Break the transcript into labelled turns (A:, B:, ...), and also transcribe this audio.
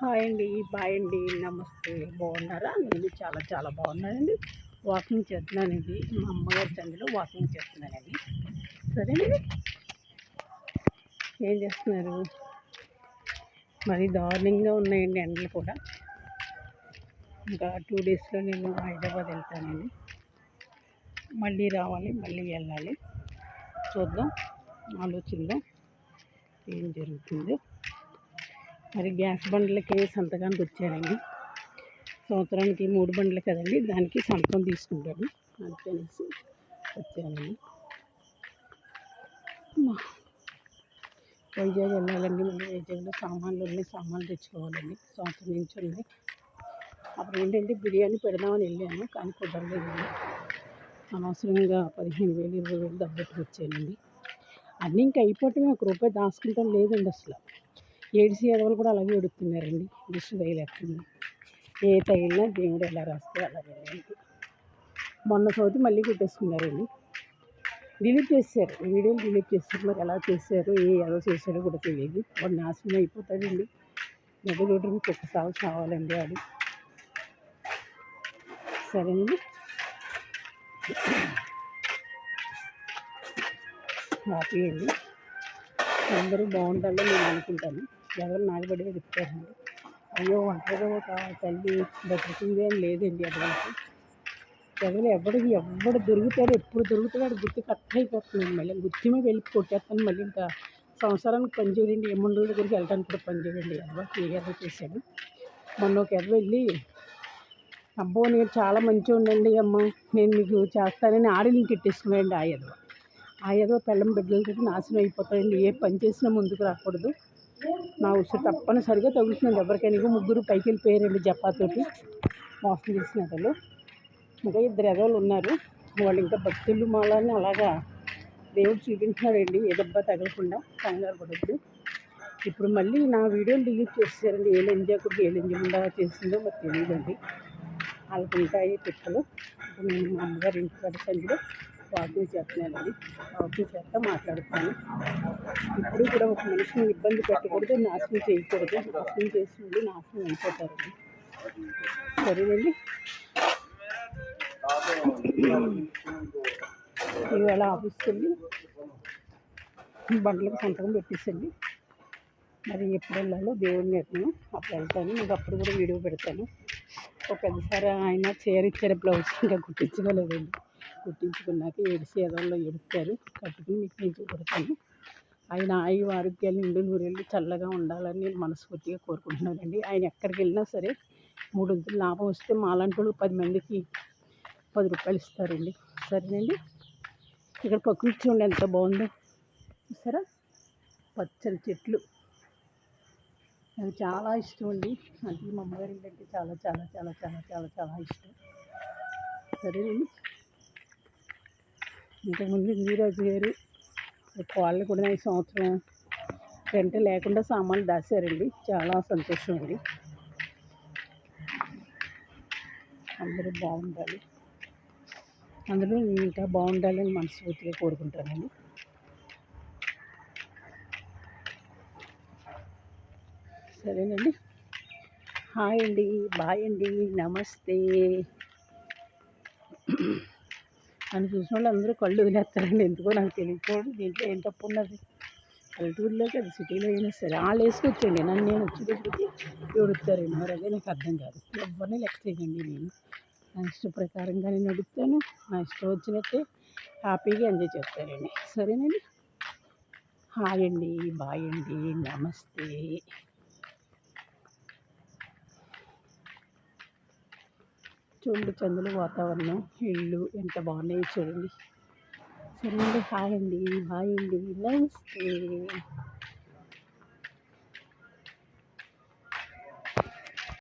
A: Hi అండి, bye అండి, నమస్తే. బాగున్నారా? నేను చాలా చాలా బాగున్నానండి. వాకింగ్ చేస్తున్నానండి. మా అమ్మగారి చందులో వాకింగ్ చేస్తున్నానండి. సరేనండి. ఏం చేస్తున్నారు? మరి దారుణంగా ఉన్నాయండి ఎండలు కూడా. ఇంకా 2 డేస్లో నేను హైదరాబాద్ వెళ్తానండి. మళ్ళీ రావాలి, మళ్ళీ వెళ్ళాలి. చూద్దాం, ఆలోచిద్దాం ఏం జరుగుతుందో. మరి గ్యాస్ బండ్లకి సంతకానికి వచ్చాడండి. సంవత్సరానికి 3 బండ్లు కదండి, దానికి సంతకం తీసుకుంటాడు. అందుకనేసి వచ్చానండి. వైజాగ్ వెళ్ళాలండి. మళ్ళీ వైజాగ్లో సామాన్లు తెచ్చుకోవాలండి. సంవత్సరం నుంచి ఉన్నాయి. అప్పుడు ఏంటంటే బిర్యానీ పెడదామని వెళ్ళాను, కానీ కుదరలేదండి. అనవసరంగా 15,000 20,000 డబ్బెట్టుకు వచ్చానండి. అన్నీ ఇంకా అయిపోవటమే, ₹1 దాచుకుంటాం లేదండి. అసలు ఏడిసి ఎదవలు కూడా అలాగే ఎడుతున్నారండి. దిష్టి తగిలేస్తుంది. ఏ తగిలినా దేవుడు ఎలా రాస్తే అలాగే. మొన్న చోటు మళ్ళీ కొట్టేసుకున్నారండి. డిలీట్ చేశారు, వీడియోలు డిలీట్ చేశారు. మరి ఎలా చేశారు, ఎలా చేశారో కూడా తెలియదు. వాడు నాశనం అయిపోతాడండి. నడుగుడు ఒక్కసారి కావాలండి అది. సరేనండి. హ్యాపీ అండి. అందరూ బాగుండాలని నేను అనుకుంటాను. ఎవరు నాగబడి చెప్తారండి. అయ్యో ఒంటరిగా ఒక తల్లి బతుకుతుంది అని లేదండి. అటువంటి ఎవడు దొరుకుతాడు, ఎప్పుడు దొరుకుతాడు గుర్తు కట్ అయిపోతుందండి. మళ్ళీ గుర్తిమే వెళ్ళి కొట్టేస్తాను. మళ్ళీ ఇంకా సంవత్సరానికి పని చేయండి, ఎమ్మండుల దగ్గరికి వెళ్ళడానికి కూడా పని చేయండి. ఎదవ క్లియర్గా చేశాడు. మొన్న ఒక ఎదవ వెళ్ళి, అబ్బో నేను చాలా మంచిగా ఉండండి అమ్మ, నేను మీకు చేస్తానని ఆడలింకి పెట్టేసుకున్నాడండి. ఆ ఏదో పెళ్ళం బిడ్డలతో నాశనం అయిపోతాయండి. ఏ పని చేసినా ముందుకు రాకూడదు. నా ఉసురు తప్పనిసరిగా తగులుతుందండి ఎవరికైనా. ముగ్గురు పైకి వెళ్ళిపోయారండి జపాతోటి, మోసం చేసిన వాళ్ళు. ఇంకా 2 ఎదవలు ఉన్నారు. వాళ్ళు ఇంకా భక్తులు మాలని అలాగా దేవుడు చూపించినాడండి. ఏ దెబ్బ తగలకుండా. కంగారు పడద్దు. ఇప్పుడు మళ్ళీ నా వీడియోలు డిలీట్ చేసేసారండి. ఏ లంజాకుడికి ఏ లంజకుండా చేసిందో మరి తెలియదండి. వాళ్ళకి ఉంటాయి తిప్పలు. ఇప్పుడు నేను మా అమ్మగారి ఇంటికాడ సంధిలో వాకింగ్ చేస్తున్నానండి. వాకింగ్ చేస్తా మాట్లాడుతాను. ఇప్పుడు కూడా ఒక మనిషిని ఇబ్బంది పెట్టకూడదు, నాశనం చేయకూడదు. నాశనం చేసిన నాశనం అయిపోతారండి. సరేనండి. ఇవాళ ఆఫీస్కి వెళ్ళి బండ్లకు సంతకం పెట్టేసండి. మరి ఎప్పుడు వెళ్ళాలో దేవుడి నిర్ణయం. అప్పుడు వెళ్తాను. మీకు అప్పుడు కూడా వీడియో పెడతాను. ఒక పెద్దసారి ఆయన చీర ఇచ్చారు, బ్లౌజ్ ఇంకా కుట్టించుకోలేదండి. కుట్టించుకున్నాక ఏడిసి ఎదవల్లో ఎడుతారు. కట్టుకుని మీకు నుంచి పెడతాను. ఆయన ఆయువు ఆరోగ్యాలు నిండు నూరేళ్ళు చల్లగా ఉండాలని నేను మనస్ఫూర్తిగా కోరుకుంటున్నానండి. ఆయన ఎక్కడికి వెళ్ళినా సరే 3 వంతులు లాభం వస్తే మాలాంటి వాళ్ళు 10 మందికి ₹10 ఇస్తారండి. సరేనండి. ఇక్కడ ప్రకృతి చూడండి ఎంత బాగుందో. చూసారా, పచ్చని చెట్లు. నాకు చాలా ఇష్టం అండి. అంటే మా అమ్మగారి అంటే చాలా చాలా చాలా చాలా చాలా చాలా ఇష్టం. సరేనండి. ఇంతకుముందు నీరాజు గారు వాళ్ళు కూడా ఈ సంవత్సరం రెంట్ లేకుండా సామాన్లు దాచారండి. చాలా సంతోషం అండి. అందరూ బాగుండాలి, అందరూ ఇంకా బాగుండాలని మనస్ఫూర్తిగా కోరుకుంటానండి. సరేనండి. హాయ్ అండి, బాయ్ అండి, నమస్తే. నన్ను చూసిన వాళ్ళు అందరూ కళ్ళు వదిలేస్తారండి. ఎందుకో నాకు తెలియకపోవడం. దీంట్లో ఏం తప్పు ఉన్నది? పల్లెటూరులో కదా, సిటీలో అయినా సరే వాళ్ళు వేసుకొచ్చండి. నన్ను నేను వచ్చేటప్పటికి ఏడుస్తారండి. మరి అదే నాకు అర్థం కాదు. ఎవరిని లెక్క చేయకండి. నేను నా ఇష్ట ప్రకారంగా నేను అడుగుతాను. నా ఇష్టం వచ్చినట్టే హ్యాపీగా ఎంజాయ్ చేస్తారండి. సరేనండి. హాయ్ అండి, బాయ్ అండి, నమస్తే. చూడండి చందులు, వాతావరణం, ఇళ్ళు ఎంత బాగున్నాయి చూడండి. సరేనండి. హాయ్ అండి, బాయ్ అండి, నమస్తే.